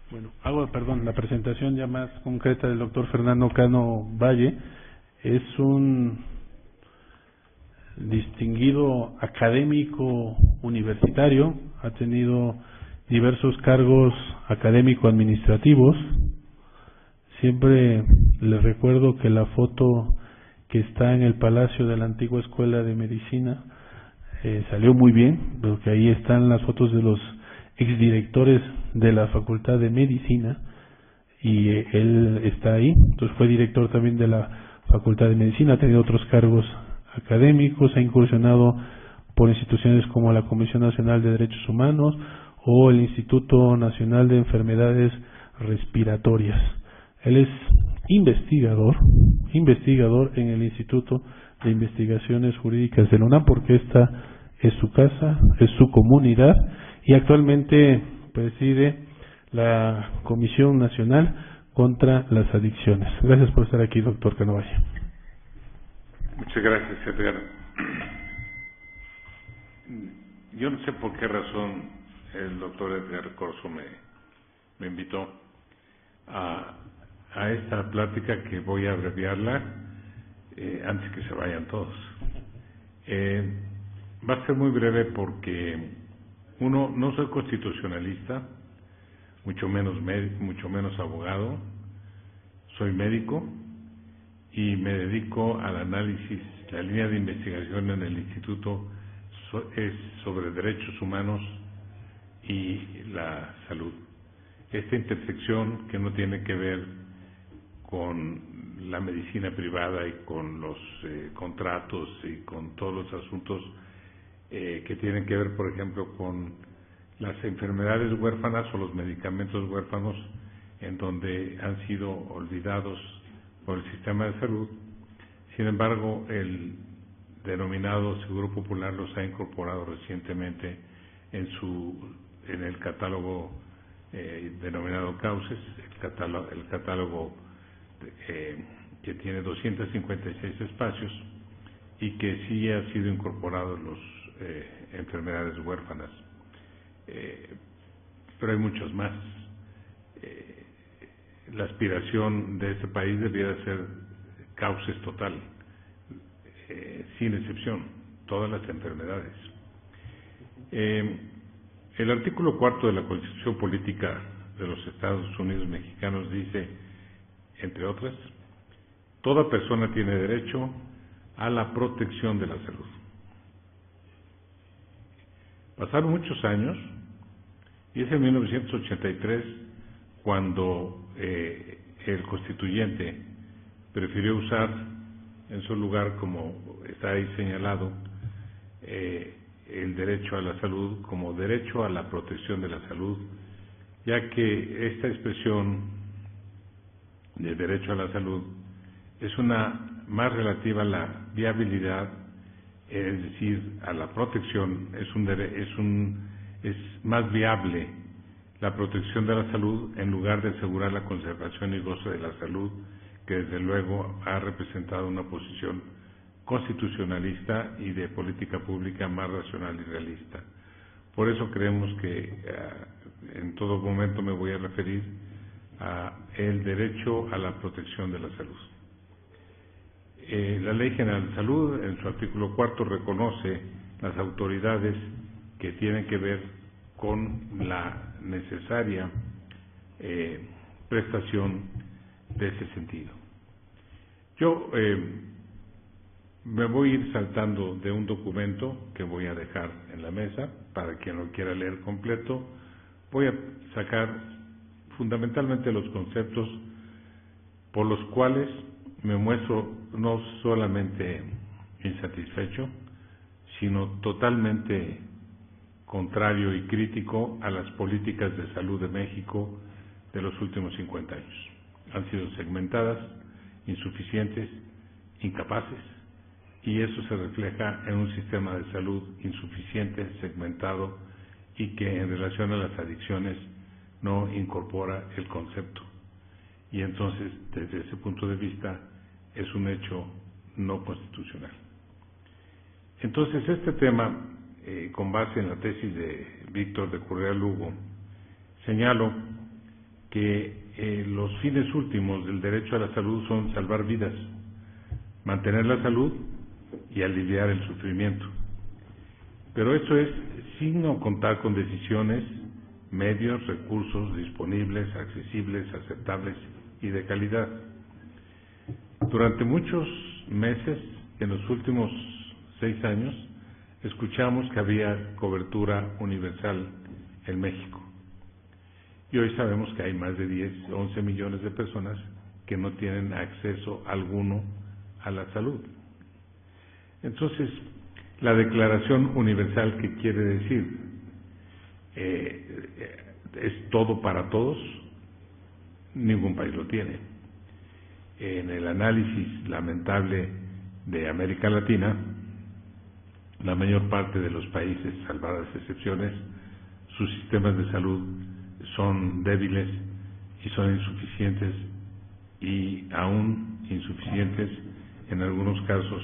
Bueno, hago, perdón, la presentación ya más concreta del doctor Fernando Cano Valle. Es un distinguido académico universitario, ha tenido diversos cargos académico-administrativos. Siempre les recuerdo que la foto que está en el Palacio de la antigua Escuela de Medicina salió muy bien, porque ahí están las fotos de los exdirectores de la Facultad de Medicina y él está ahí. Entonces fue director también de la Facultad de Medicina, ha tenido otros cargos académicos, ha incursionado por instituciones como la Comisión Nacional de Derechos Humanos o el Instituto Nacional de Enfermedades Respiratorias. Él es investigador en el Instituto de Investigaciones Jurídicas de la UNAM, porque esta es su casa, es su comunidad, y actualmente preside la Comisión Nacional contra las Adicciones. Gracias por estar aquí, doctor Cano Valle. Muchas gracias, Edgar. Yo no sé por qué razón el doctor Edgar Corso me invitó a esta plática, que voy a abreviarla antes que se vayan todos. Va a ser muy breve porque no soy constitucionalista, mucho menos abogado. Soy médico y me dedico al análisis. La línea de investigación en el instituto es sobre derechos humanos y la salud. Esta intersección que no tiene que ver con la medicina privada y con los contratos y con todos los asuntos que tienen que ver, por ejemplo, con las enfermedades huérfanas o los medicamentos huérfanos, en donde han sido olvidados por el sistema de salud. Sin embargo, el denominado Seguro Popular los ha incorporado recientemente en el catálogo denominado Cauces, el catálogo que tiene 256 espacios y que sí ha sido incorporado en las enfermedades huérfanas. Pero hay muchos más. La aspiración de este país debería de ser Cauces total, sin excepción, todas las enfermedades. El artículo 4 de la Constitución Política de los Estados Unidos Mexicanos dice, entre otras, toda persona tiene derecho a la protección de la salud. Pasaron muchos años y es en 1983 cuando el constituyente prefirió usar en su lugar, como está ahí señalado, el derecho a la salud como derecho a la protección de la salud, ya que esta expresión de derecho a la salud es una más relativa a la viabilidad, es decir, a la protección. Es más viable la protección de la salud en lugar de asegurar la conservación y goce de la salud, que desde luego ha representado una posición constitucionalista y de política pública más racional y realista. Por eso creemos que en todo momento me voy a referir a el derecho a la protección de la salud. La Ley General de Salud, en su artículo 4, reconoce las autoridades que tienen que ver con la necesaria prestación de ese sentido. Yo me voy a ir saltando de un documento que voy a dejar en la mesa para quien lo quiera leer completo. Voy a sacar fundamentalmente los conceptos por los cuales me muestro no solamente insatisfecho, sino totalmente contrario y crítico a las políticas de salud de México de los últimos 50 años. Han sido segmentadas, insuficientes, incapaces, y eso se refleja en un sistema de salud insuficiente, segmentado, y que en relación a las adicciones no incorpora el concepto. Y entonces, desde ese punto de vista, es un hecho no constitucional. Entonces, este tema, con base en la tesis de Víctor de Correa Lugo, señalo que los fines últimos del derecho a la salud son salvar vidas, mantener la salud y aliviar el sufrimiento. Pero eso es sin no contar con decisiones, medios, recursos disponibles, accesibles, aceptables y de calidad. Durante muchos meses, en los últimos 6 años, escuchamos que había cobertura universal en México. Y hoy sabemos que hay más de 10, 11 millones de personas que no tienen acceso alguno a la salud. Entonces, la Declaración Universal, ¿qué quiere decir? ¿Es todo para todos? Ningún país lo tiene. En el análisis lamentable de América Latina, la mayor parte de los países, salvadas excepciones, sus sistemas de salud son débiles y son insuficientes, y aún insuficientes en algunos casos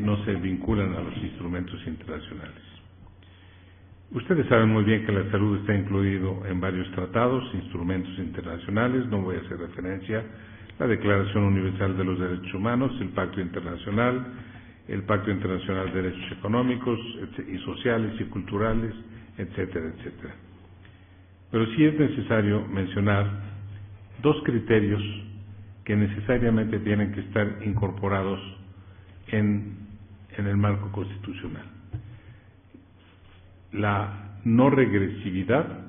no se vinculan a los instrumentos internacionales. Ustedes saben muy bien que la salud está incluido en varios tratados, instrumentos internacionales, no voy a hacer referencia, la Declaración Universal de los Derechos Humanos, el Pacto Internacional, el Pacto Internacional de Derechos Económicos y Sociales y Culturales, etcétera, etcétera. Pero sí es necesario mencionar 2 criterios que necesariamente tienen que estar incorporados en el marco constitucional. La no regresividad,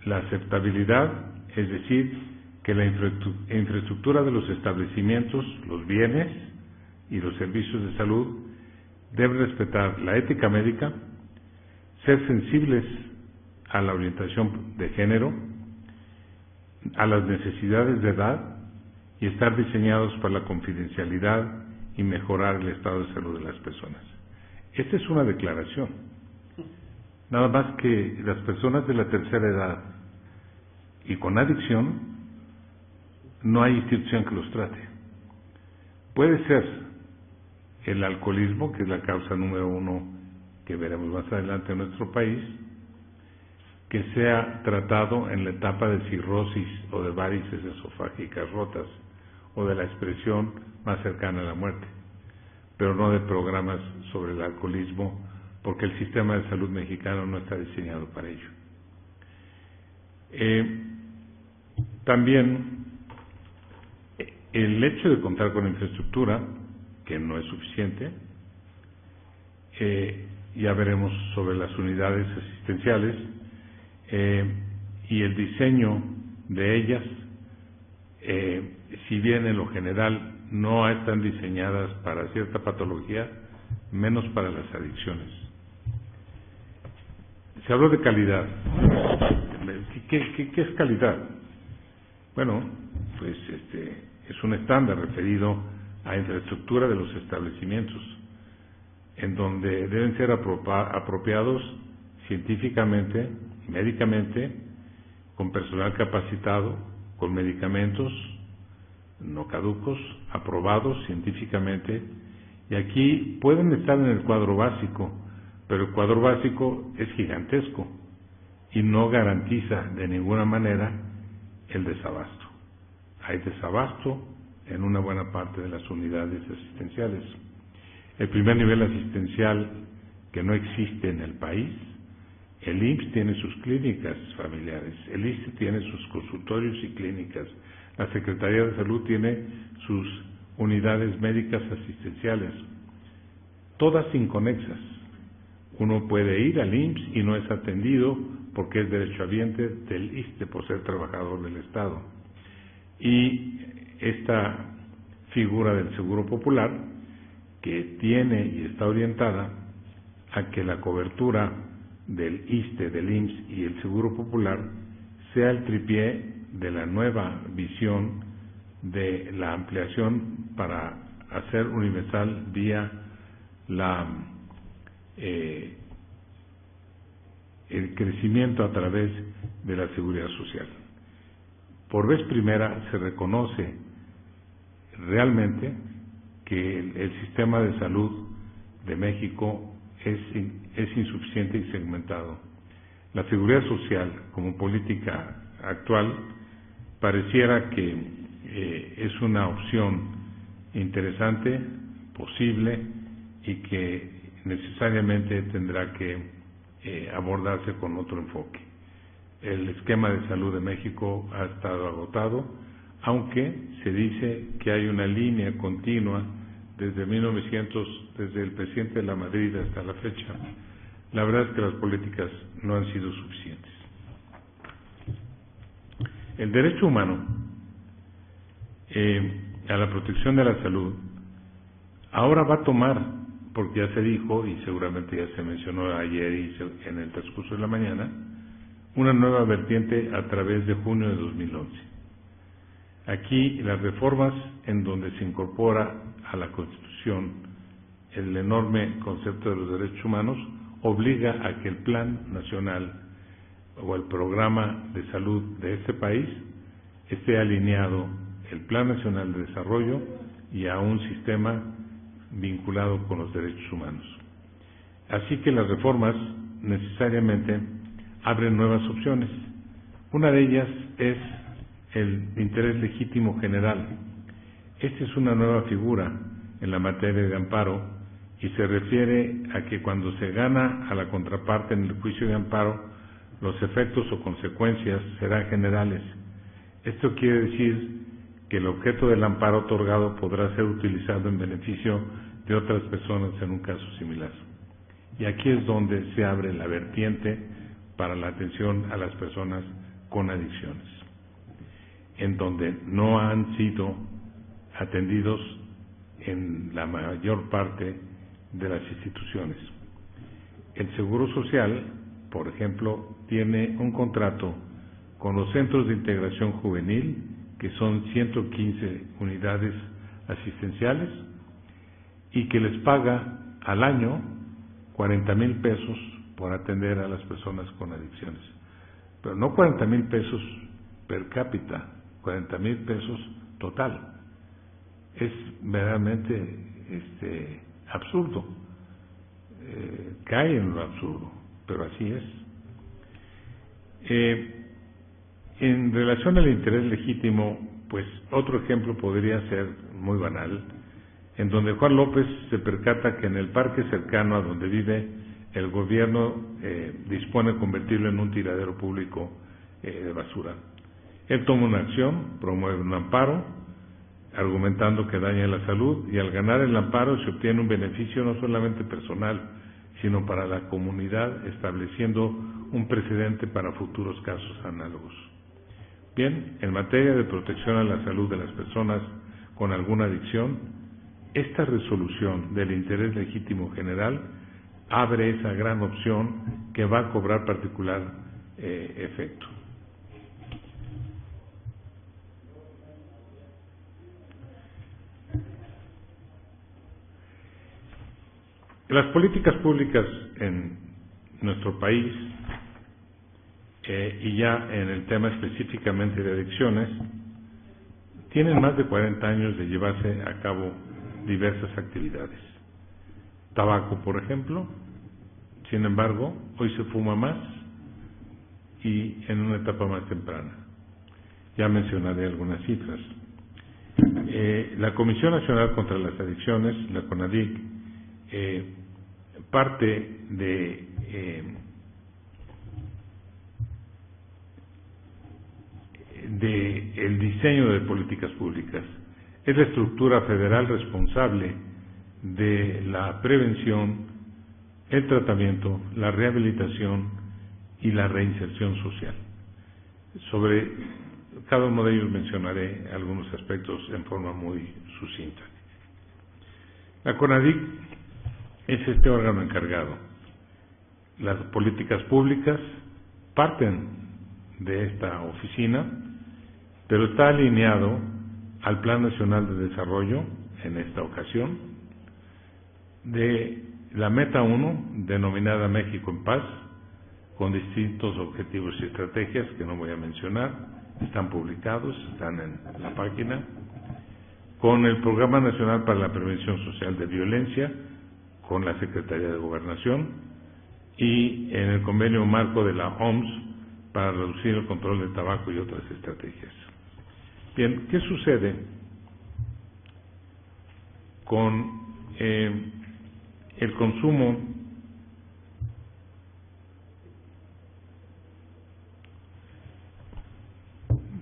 la aceptabilidad, es decir, que la infraestructura de los establecimientos, los bienes y los servicios de salud deben respetar la ética médica, ser sensibles a la orientación de género, a las necesidades de edad y estar diseñados para la confidencialidad y mejorar el estado de salud de las personas. Esta es una declaración. Nada más que las personas de la tercera edad y con adicción, no hay institución que los trate. Puede ser el alcoholismo, que es la causa número 1 que veremos más adelante en nuestro país, que sea tratado en la etapa de cirrosis o de varices esofágicas rotas o de la expresión más cercana a la muerte, pero no de programas sobre el alcoholismo, porque el sistema de salud mexicano no está diseñado para ello. También el hecho de contar con infraestructura, que no es suficiente, ya veremos sobre las unidades asistenciales, y el diseño de ellas, si bien en lo general no están diseñadas para cierta patología, menos para las adicciones. Se habló de calidad. ¿Qué es calidad? Bueno, pues es un estándar referido a infraestructura de los establecimientos, en donde deben ser apropiados científicamente, médicamente, con personal capacitado, con medicamentos no caducos, aprobados científicamente, y aquí pueden estar en el cuadro básico, pero el cuadro básico es gigantesco y no garantiza de ninguna manera el desabasto. Hay desabasto en una buena parte de las unidades asistenciales. El primer nivel asistencial que no existe en el país, el IMSS tiene sus clínicas familiares, el ISSSTE tiene sus consultorios y clínicas, la Secretaría de Salud tiene sus unidades médicas asistenciales, todas inconexas. Uno puede ir al IMSS y no es atendido porque es derechohabiente del ISSSTE por ser trabajador del Estado. Y esta figura del Seguro Popular, que tiene y está orientada a que la cobertura del ISSSTE, del IMSS y el Seguro Popular sea el tripié de la nueva visión de la ampliación para hacer universal vía el crecimiento a través de la seguridad social. Por vez primera se reconoce realmente que el sistema de salud de México es insuficiente y segmentado. La seguridad social como política actual pareciera que es una opción interesante, posible y que necesariamente tendrá que abordarse con otro enfoque. El esquema de salud de México ha estado agotado, aunque se dice que hay una línea continua desde el presidente de la Madrid hasta la fecha. La verdad es que las políticas no han sido suficientes. El derecho humano a la protección de la salud ahora va a tomar, porque ya se dijo y seguramente ya se mencionó ayer y en el transcurso de la mañana, una nueva vertiente a través de junio de 2011. Aquí las reformas en donde se incorpora a la Constitución el enorme concepto de los derechos humanos obliga a que el Plan Nacional o el Programa de Salud de este país esté alineado el Plan Nacional de Desarrollo y a un sistema vinculado con los derechos humanos. Así que las reformas necesariamente abren nuevas opciones. Una de ellas es el interés legítimo general. Esta es una nueva figura en la materia de amparo y se refiere a que cuando se gana a la contraparte en el juicio de amparo, los efectos o consecuencias serán generales. Esto quiere decir que el objeto del amparo otorgado podrá ser utilizado en beneficio de otras personas en un caso similar. Y aquí es donde se abre la vertiente para la atención a las personas con adicciones, en donde no han sido atendidos en la mayor parte de las instituciones. El Seguro Social, por ejemplo, tiene un contrato con los centros de integración juvenil, que son 115 unidades asistenciales, y que les paga al año 40,000 pesos por atender a las personas con adicciones. Pero no 40,000 pesos per cápita, 40,000 pesos total. Es verdaderamente absurdo. Cae en lo absurdo, pero así es. En relación al interés legítimo, pues otro ejemplo podría ser muy banal, en donde Juan López se percata que en el parque cercano a donde vive el gobierno dispone de convertirlo en un tiradero público de basura. Él toma una acción, promueve un amparo, argumentando que daña la salud, y al ganar el amparo se obtiene un beneficio no solamente personal, sino para la comunidad, estableciendo un precedente para futuros casos análogos. Bien, en materia de protección a la salud de las personas con alguna adicción, esta resolución del interés legítimo general abre esa gran opción que va a cobrar particular efecto. Las políticas públicas en nuestro país, y ya en el tema específicamente de adicciones, tienen más de 40 años de llevarse a cabo diversas actividades. Tabaco, por ejemplo, sin embargo, hoy se fuma más y en una etapa más temprana. Ya mencionaré algunas cifras. La Comisión Nacional contra las Adicciones, la CONADIC, parte de el diseño de políticas públicas. Es la estructura federal responsable de la prevención, el tratamiento, la rehabilitación y la reinserción social. Sobre cada uno de ellos mencionaré algunos aspectos en forma muy sucinta. La CONADIC es este órgano encargado. Las políticas públicas parten de esta oficina, pero está alineado al Plan Nacional de Desarrollo, en esta ocasión, de la Meta 1, denominada México en Paz, con distintos objetivos y estrategias que no voy a mencionar, están publicados, están en la página, con el Programa Nacional para la Prevención Social de Violencia, con la Secretaría de Gobernación, y en el convenio marco de la OMS para reducir el control del tabaco y otras estrategias. Bien, ¿qué sucede con el consumo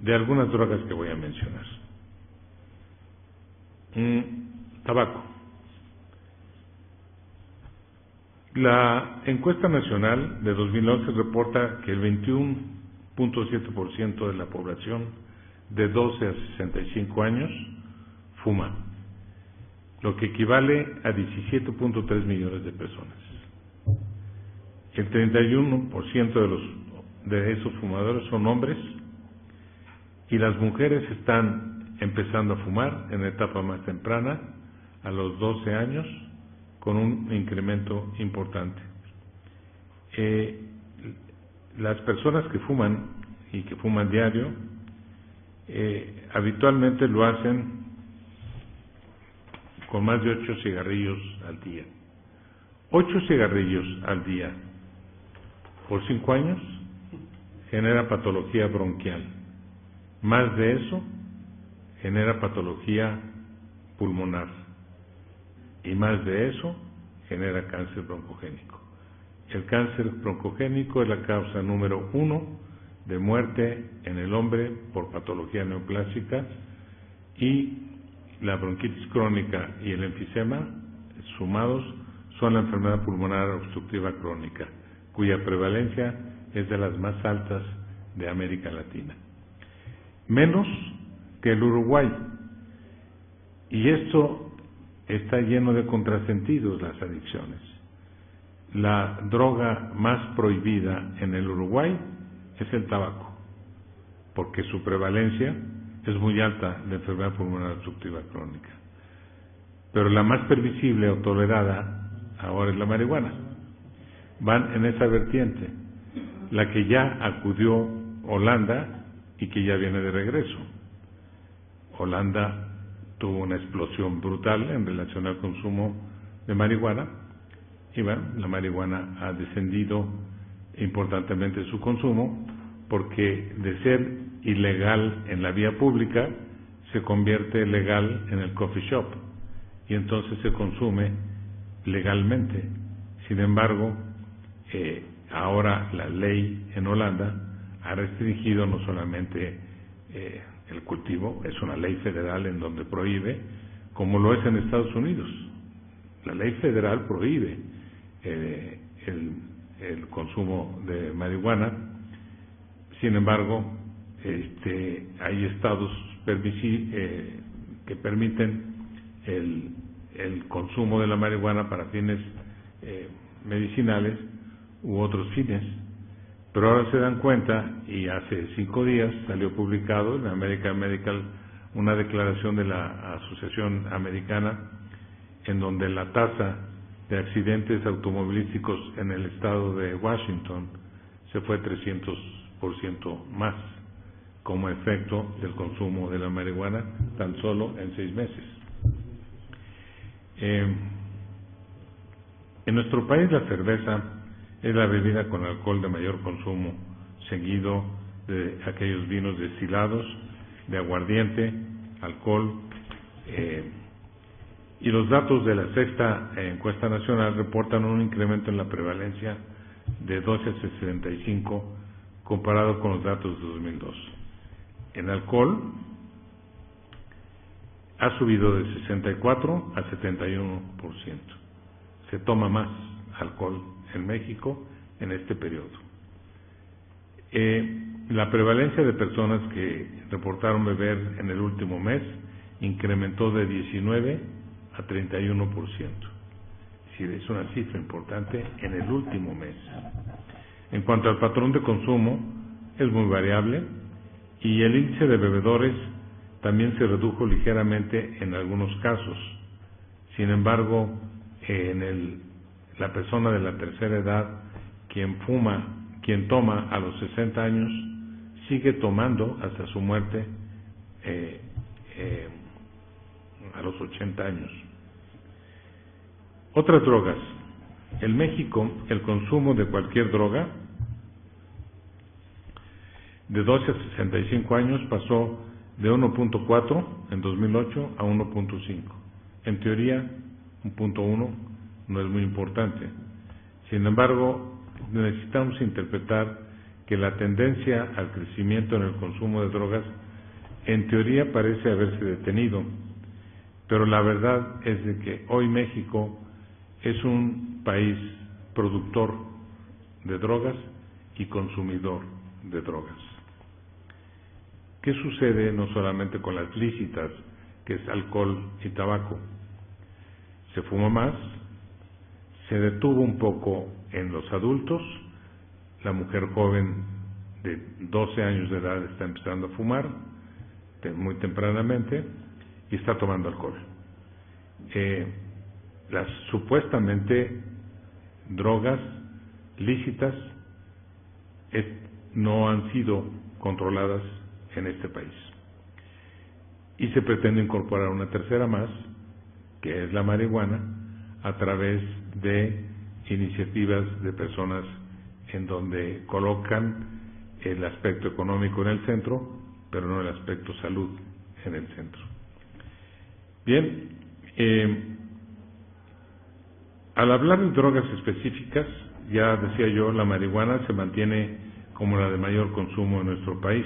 de algunas drogas que voy a mencionar? Tabaco. La encuesta nacional de 2011 reporta que el 21.7% de la población de 12 a 65 años fuma, lo que equivale a 17.3 millones de personas. El 31% de esos fumadores son hombres y las mujeres están empezando a fumar en la etapa más temprana, a los 12 años, con un incremento importante. Las personas que fuman y que fuman diario, habitualmente lo hacen con más de 8 cigarrillos al día. 8 cigarrillos al día por 5 años genera patología bronquial. Más de eso genera patología pulmonar. Y más de eso genera cáncer broncogénico. El cáncer broncogénico es la causa número 1 de muerte en el hombre por patología neoplásica, y la bronquitis crónica y el enfisema sumados son la enfermedad pulmonar obstructiva crónica, cuya prevalencia es de las más altas de América Latina. Menos que el Uruguay. Y esto está lleno de contrasentidos, las adicciones. La droga más prohibida en el Uruguay es el tabaco, porque su prevalencia es muy alta de enfermedad pulmonar obstructiva crónica. Pero la más permisible o tolerada ahora es la marihuana. Van en esa vertiente, la que ya acudió Holanda y que ya viene de regreso. Holanda tuvo una explosión brutal en relación al consumo de marihuana, y bueno, la marihuana ha descendido importantemente su consumo, porque de ser ilegal en la vía pública se convierte legal en el coffee shop, y entonces se consume legalmente. Sin embargo, ahora la ley en Holanda ha restringido no solamente el cultivo, es una ley federal en donde prohíbe, como lo es en Estados Unidos. La ley federal prohíbe el consumo de marihuana. Sin embargo, hay estados que permiten el consumo de la marihuana para fines medicinales u otros fines. Pero ahora se dan cuenta, y hace 5 días salió publicado en American Medical una declaración de la Asociación Americana, en donde la tasa de accidentes automovilísticos en el estado de Washington se fue 300% más, como efecto del consumo de la marihuana tan solo en 6 meses. En nuestro país la cerveza es la bebida con alcohol de mayor consumo, seguido de aquellos vinos destilados, de aguardiente, alcohol, y los datos de la sexta encuesta nacional reportan un incremento en la prevalencia de 12 a 65 comparado con los datos de 2002. En alcohol ha subido de 64 a 71%. Se toma más alcohol en México en este periodo. La prevalencia de personas que reportaron beber en el último mes incrementó de 19 a 31%. Es decir, es una cifra importante en el último mes. En cuanto al patrón de consumo, es muy variable, y el índice de bebedores también se redujo ligeramente en algunos casos. Sin embargo, la persona de la tercera edad, quien toma a los 60 años, sigue tomando hasta su muerte a los 80 años. Otras drogas. En México, el consumo de cualquier droga de 12 a 65 años pasó de 1.4 en 2008 a 1.5. En teoría, 1.1 no es muy importante. Sin embargo, necesitamos interpretar que la tendencia al crecimiento en el consumo de drogas en teoría parece haberse detenido, pero la verdad es de que hoy México es un país productor de drogas y consumidor de drogas. ¿Qué sucede no solamente con las lícitas, que es alcohol y tabaco? Se fuma más, se detuvo un poco en los adultos, la mujer joven de 12 años de edad está empezando a fumar muy tempranamente y está tomando alcohol. Las supuestamente drogas lícitas no han sido controladas en este país. Y se pretende incorporar una tercera más, que es la marihuana, a través de iniciativas de personas en donde colocan el aspecto económico en el centro, pero no el aspecto salud en el centro. Bien, al hablar de drogas específicas, ya decía yo, la marihuana se mantiene como la de mayor consumo en nuestro país.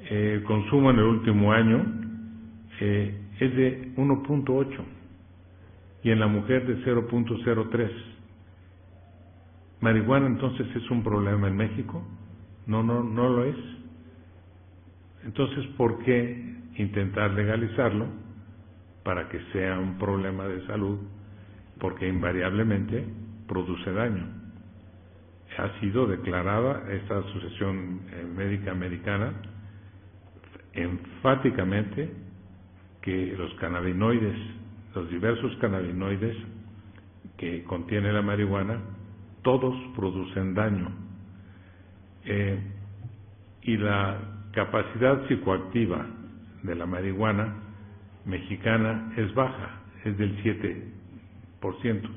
El consumo en el último año es de 1.8 y en la mujer de 0.03. ¿Marihuana entonces es un problema en México? No lo es. Entonces, ¿por qué intentar legalizarlo para que sea un problema de salud? Porque invariablemente produce daño. Ha sido declarada esta Asociación Médica Americana enfáticamente que los cannabinoides, los diversos cannabinoides que contiene la marihuana, todos producen daño. Y la capacidad psicoactiva de la marihuana mexicana es baja, es del 7%.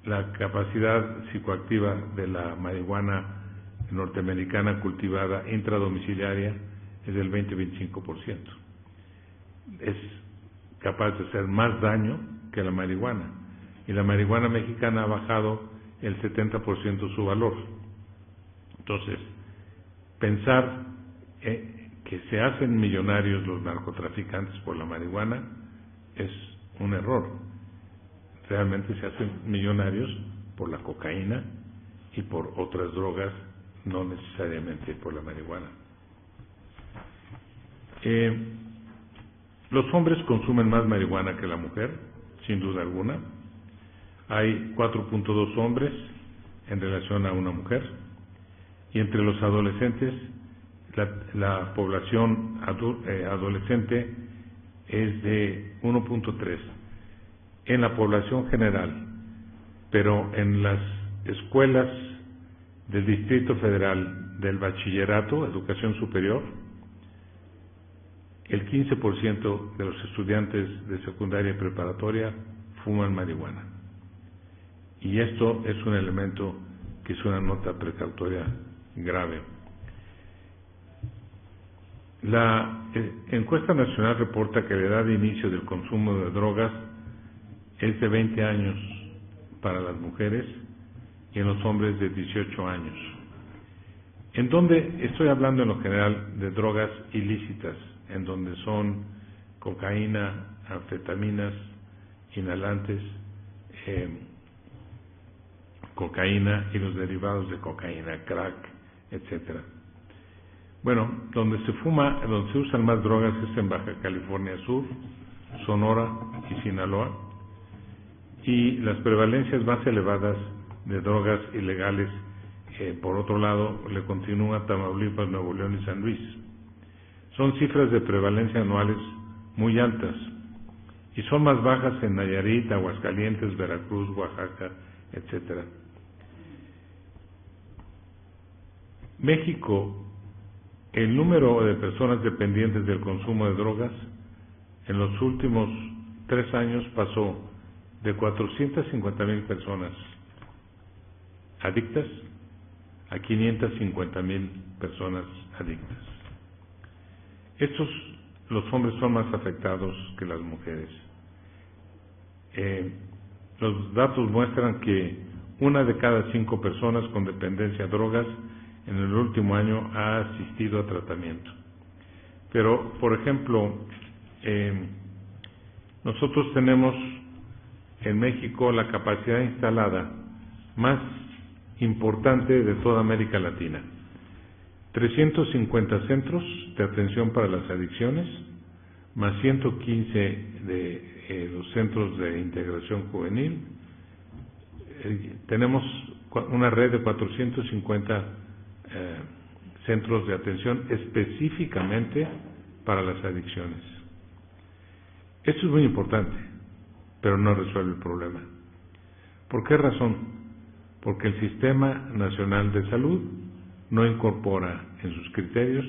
La capacidad psicoactiva de la marihuana norteamericana cultivada intradomiciliaria es del 20-25%. Es capaz de hacer más daño que la marihuana. Y la marihuana mexicana ha bajado el 70% su valor. Entonces, pensar que se hacen millonarios los narcotraficantes por la marihuana es un error. Realmente se hacen millonarios por la cocaína y por otras drogas, no necesariamente por la marihuana. Los hombres consumen más marihuana que la mujer, sin duda alguna. Hay 4.2 hombres en relación a una mujer, y entre los adolescentes, la población adolescente es de 1.3 en la población general, pero en las escuelas del Distrito Federal del Bachillerato, Educación Superior, el 15% de los estudiantes de secundaria y preparatoria fuman marihuana. Y esto es un elemento que es una nota precautoria grave. La encuesta nacional reporta que la edad de inicio del consumo de drogas es de 20 años para las mujeres y en los hombres de 18 años. En donde estoy hablando en lo general de drogas ilícitas, en donde son cocaína, anfetaminas, inhalantes, cocaína y los derivados de cocaína, crack, etcétera. Bueno, donde se usan más drogas es en Baja California Sur, Sonora y Sinaloa, y las prevalencias más elevadas de drogas ilegales, por otro lado, le continúa Tamaulipas, Nuevo León y San Luis. Son cifras de prevalencia anuales muy altas y son más bajas en Nayarit, Aguascalientes, Veracruz, Oaxaca, etcétera. México, el número de personas dependientes del consumo de drogas en los últimos 3 años pasó de 450,000 personas adictas a 550,000 personas adictas. Los hombres son más afectados que las mujeres. Los datos muestran que 1 de cada 5 personas con dependencia a drogas en el último año ha asistido a tratamiento. Pero, por ejemplo, nosotros tenemos en México la capacidad instalada más importante de toda América Latina. 350 centros de atención para las adicciones, más 115 de los centros de integración juvenil. Tenemos una red de 450 centros de atención específicamente para las adicciones. Esto es muy importante, pero no resuelve el problema. ¿Por qué razón? Porque el Sistema Nacional de Salud no incorpora en sus criterios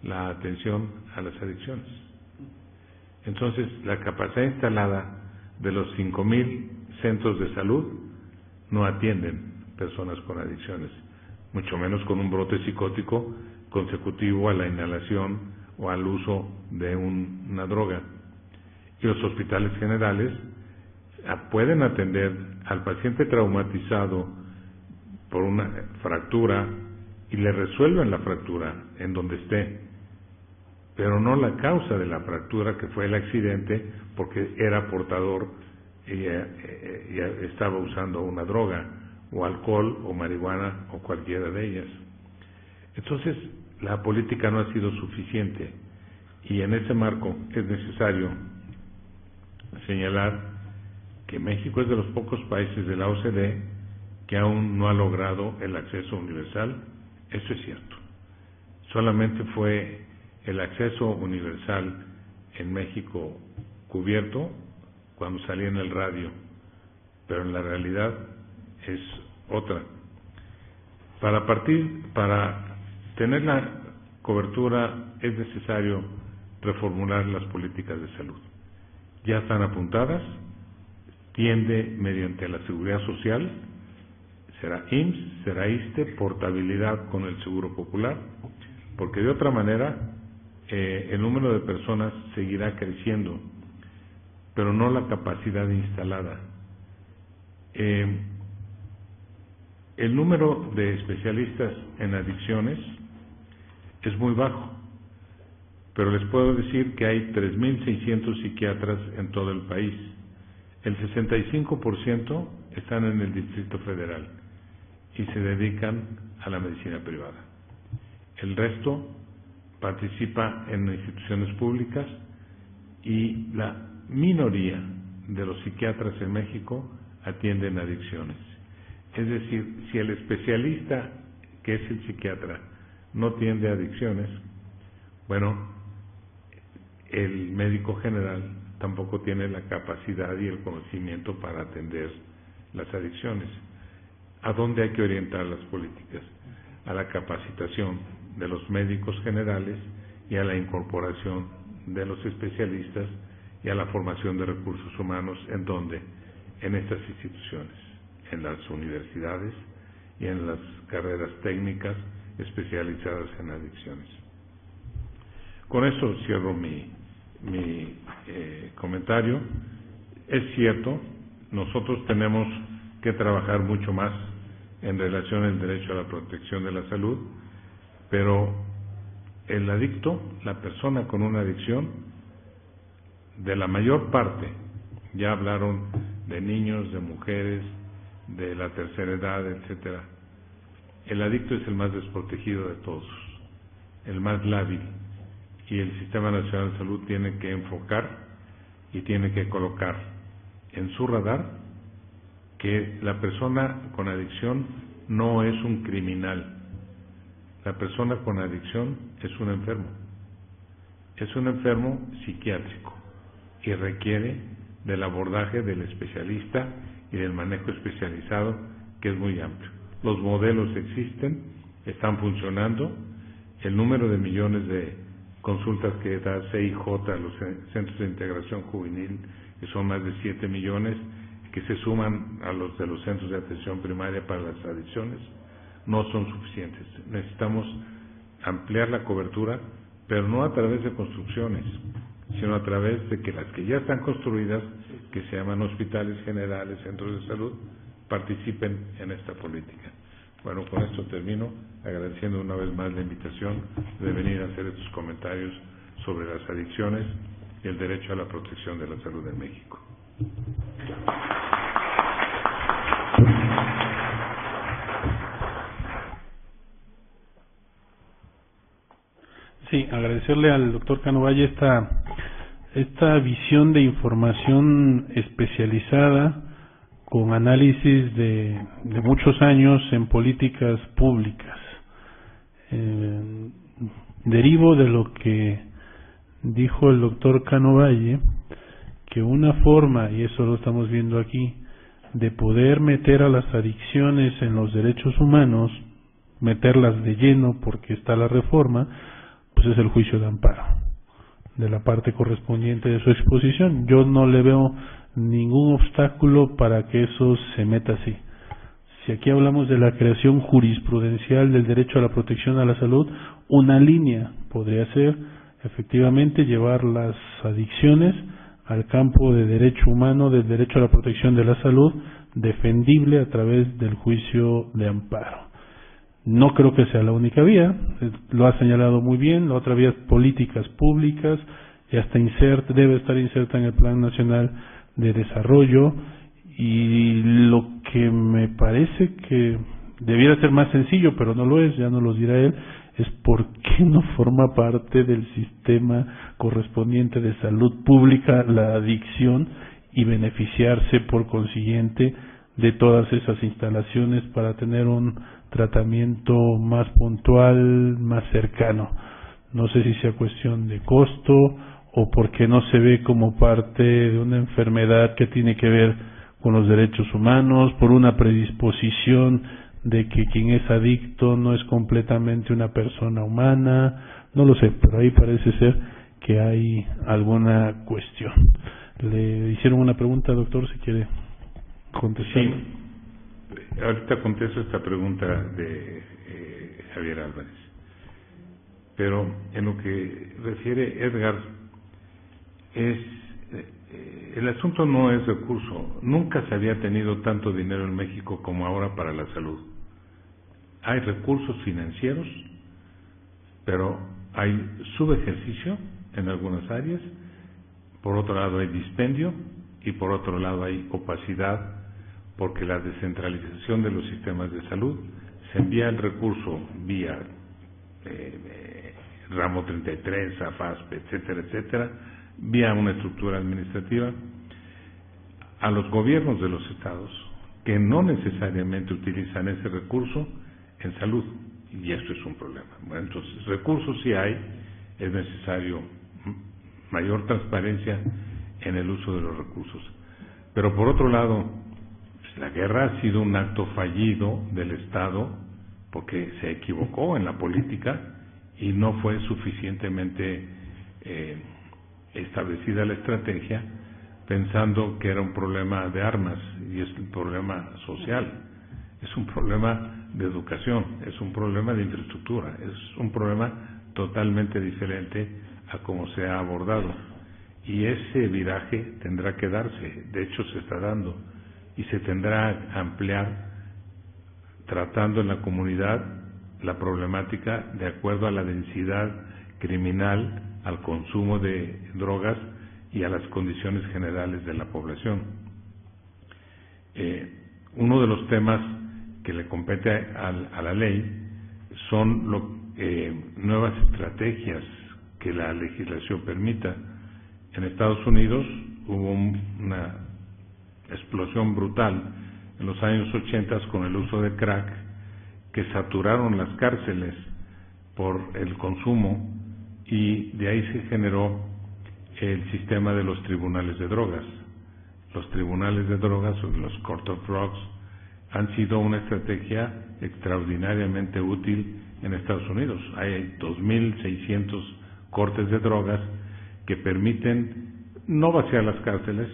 la atención a las adicciones. Entonces, la capacidad instalada de los 5,000 centros de salud no atienden personas con adicciones, mucho menos con un brote psicótico consecutivo a la inhalación o al uso de una droga. Y los hospitales generales pueden atender al paciente traumatizado por una fractura y le resuelven la fractura en donde esté, pero no la causa de la fractura, que fue el accidente, porque era portador y estaba usando una droga, o alcohol, o marihuana, o cualquiera de ellas. Entonces, la política no ha sido suficiente, y en ese marco es necesario señalar que México es de los pocos países de la OCDE que aún no ha logrado el acceso universal. Eso es cierto. Solamente fue el acceso universal en México cubierto cuando salía en el radio, pero en la realidad es otra. Para tener la cobertura es necesario reformular las políticas de salud. Ya están apuntadas, tiende mediante la seguridad social, será IMSS, será ISSSTE, portabilidad con el Seguro Popular, porque de otra manera el número de personas seguirá creciendo, pero no la capacidad instalada. El número de especialistas en adicciones es muy bajo, pero les puedo decir que hay 3,600 psiquiatras en todo el país. El 65% están en el Distrito Federal y se dedican a la medicina privada. El resto participa en instituciones públicas, y la minoría de los psiquiatras en México atienden adicciones. Es decir, si el especialista, que es el psiquiatra, no atiende adicciones, bueno, el médico general tampoco tiene la capacidad y el conocimiento para atender las adicciones. ¿A dónde hay que orientar las políticas? A la capacitación de los médicos generales y a la incorporación de los especialistas y a la formación de recursos humanos. ¿En dónde? En estas instituciones, en las universidades y en las carreras técnicas especializadas en adicciones. Con eso cierro mi comentario. Es cierto, nosotros tenemos que trabajar mucho más en relación al derecho a la protección de la salud, pero el adicto, la persona con una adicción, de la mayor parte, ya hablaron de niños, de mujeres, de la tercera edad, etcétera. El adicto es el más desprotegido de todos, el más lábil, y el Sistema Nacional de Salud tiene que enfocar y tiene que colocar en su radar que la persona con adicción no es un criminal. La persona con adicción es un enfermo psiquiátrico, y requiere del abordaje del especialista y del manejo especializado, que es muy amplio. Los modelos existen, están funcionando. El número de millones de consultas que da CIJ, los Centros de Integración Juvenil, que son más de 7 millones, que se suman a los de los centros de atención primaria para las adicciones no son suficientes. Necesitamos ampliar la cobertura, pero no a través de construcciones, sino a través de que las que ya están construidas, que se llaman hospitales generales, centros de salud, participen en esta política. Bueno, con esto termino, agradeciendo una vez más la invitación de venir a hacer estos comentarios sobre las adicciones y el derecho a la protección de la salud en México. Sí, agradecerle al doctor Cano Valle esta visión de información especializada con análisis de muchos años en políticas públicas. Derivo de lo que dijo el doctor Cano Valle, que una forma, y eso lo estamos viendo aquí, de poder meter a las adicciones en los derechos humanos, meterlas de lleno porque está la reforma, pues es el juicio de amparo, de la parte correspondiente de su exposición. Yo no le veo ningún obstáculo para que eso se meta así. Si aquí hablamos de la creación jurisprudencial del derecho a la protección a la salud, una línea podría ser efectivamente llevar las adicciones al campo de derecho humano, del derecho a la protección de la salud, defendible a través del juicio de amparo. No creo que sea la única vía, lo ha señalado muy bien. La otra vía es políticas públicas, ya está debe estar inserta en el Plan Nacional de Desarrollo, y lo que me parece que debiera ser más sencillo, pero no lo es, ya nos lo dirá él, es por qué no forma parte del sistema correspondiente de salud pública la adicción y beneficiarse por consiguiente de todas esas instalaciones para tener un tratamiento más puntual, más cercano. No sé si sea cuestión de costo o porque no se ve como parte de una enfermedad que tiene que ver con los derechos humanos, por una predisposición de que quien es adicto no es completamente una persona humana, no lo sé, pero ahí parece ser que hay alguna cuestión. Le hicieron una pregunta, doctor, si quiere contestar. Sí, ahorita contesto esta pregunta de Javier Álvarez, pero en lo que refiere Edgar, el asunto no es recurso. Nunca se había tenido tanto dinero en México como ahora para la salud. Hay recursos financieros, pero hay subejercicio en algunas áreas, por otro lado hay dispendio y por otro lado hay opacidad, porque la descentralización de los sistemas de salud se envía el recurso vía ramo 33, AFASP, etcétera, etcétera, vía una estructura administrativa a los gobiernos de los estados, que no necesariamente utilizan ese recurso en salud, y esto es un problema. Bueno, entonces, recursos sí hay, es necesario mayor transparencia en el uso de los recursos. Pero por otro lado, pues, la guerra ha sido un acto fallido del Estado, porque se equivocó en la política y no fue suficientemente establecida la estrategia, pensando que era un problema de armas, y es un problema social, es un problema de educación, es un problema de infraestructura, es un problema totalmente diferente a cómo se ha abordado, y ese viraje tendrá que darse, de hecho se está dando, y se tendrá que ampliar tratando en la comunidad la problemática de acuerdo a la densidad criminal, al consumo de drogas y a las condiciones generales de la población. Uno de los temas que le compete a la ley son nuevas estrategias que la legislación permita. En Estados Unidos hubo una explosión brutal en los años 80 con el uso de crack, que saturaron las cárceles por el consumo, y de ahí se generó el sistema de los tribunales de drogas. Los tribunales de drogas, o los court of drugs, han sido una estrategia extraordinariamente útil en Estados Unidos. Hay 2.600 cortes de drogas que permiten no vaciar las cárceles,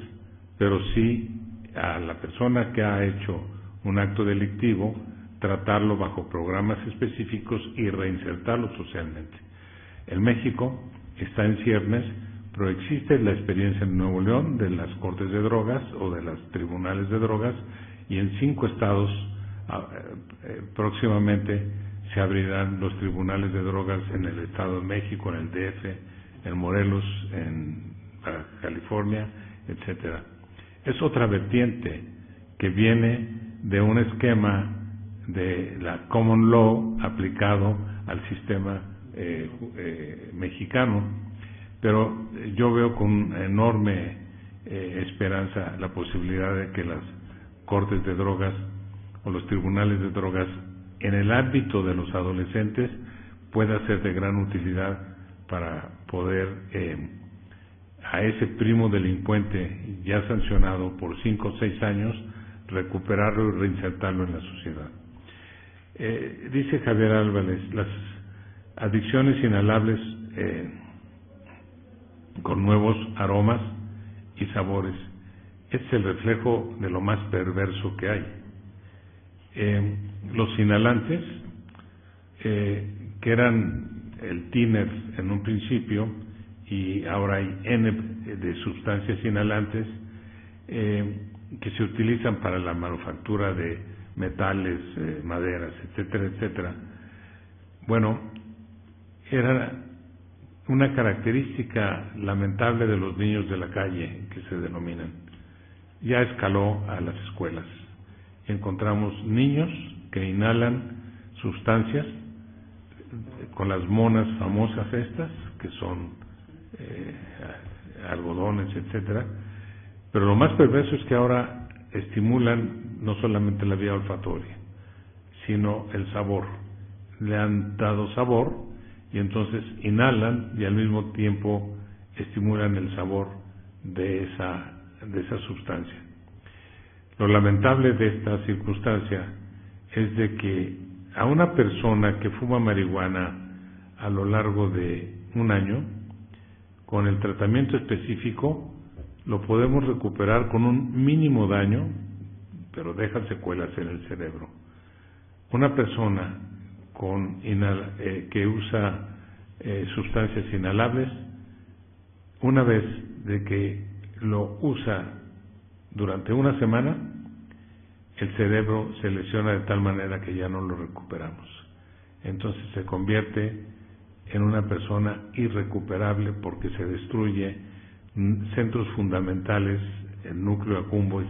pero sí a la persona que ha hecho un acto delictivo, tratarlo bajo programas específicos y reinsertarlo socialmente. En México está en ciernes, pero existe la experiencia en Nuevo León de las cortes de drogas o de los tribunales de drogas, y en 5 estados próximamente se abrirán los tribunales de drogas en el Estado de México, en el DF, en Morelos, en Baja California, etcétera. Es otra vertiente que viene de un esquema de la common law aplicado al sistema mexicano, pero yo veo con enorme esperanza la posibilidad de que las cortes de drogas o los tribunales de drogas en el ámbito de los adolescentes pueda ser de gran utilidad para poder a ese primo delincuente ya sancionado por 5 o 6 años recuperarlo y reinsertarlo en la sociedad. Dice Javier Álvarez, las adicciones inhalables con nuevos aromas y sabores es el reflejo de lo más perverso que hay. Los inhalantes, que eran el thinner en un principio, y ahora hay N de sustancias inhalantes que se utilizan para la manufactura de metales, maderas, etcétera, etcétera. Bueno, era una característica lamentable de los niños de la calle, que se denominan. Ya escaló a las escuelas. Encontramos niños que inhalan sustancias con las monas famosas estas, que son algodones, etcétera. Pero lo más perverso es que ahora estimulan no solamente la vía olfatoria, sino el sabor. Le han dado sabor y entonces inhalan y al mismo tiempo estimulan el sabor de esa sustancia. Lo lamentable de esta circunstancia es de que a una persona que fuma marihuana a lo largo de un año, con el tratamiento específico, lo podemos recuperar con un mínimo daño, pero deja secuelas en el cerebro. Una persona que usa sustancias inhalables, una vez de que lo usa durante una semana, el cerebro se lesiona de tal manera que ya no lo recuperamos. Entonces se convierte en una persona irrecuperable porque se destruye centros fundamentales, el núcleo accumbens,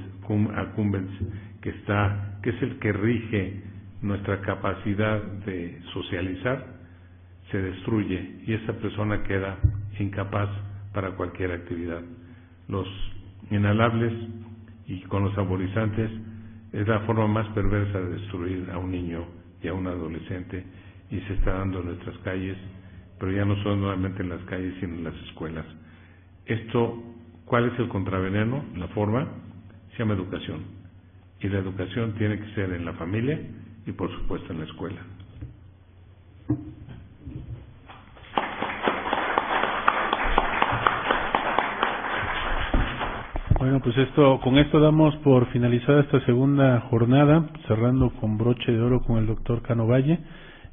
que es el que rige nuestra capacidad de socializar, se destruye y esa persona queda incapaz para cualquier actividad. Los inhalables y con los saborizantes es la forma más perversa de destruir a un niño y a un adolescente, y se está dando en nuestras calles, pero ya no solamente en las calles sino en las escuelas. ¿Cuál es el contraveneno? La forma se llama educación, y la educación tiene que ser en la familia y por supuesto en la escuela. Bueno, pues con esto damos por finalizada esta segunda jornada, cerrando con broche de oro con el doctor Cano Valle,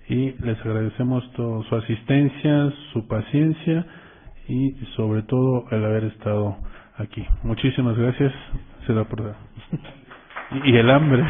y les agradecemos su asistencia, su paciencia y sobre todo el haber estado aquí. Muchísimas gracias, se da por dar. Y el hambre.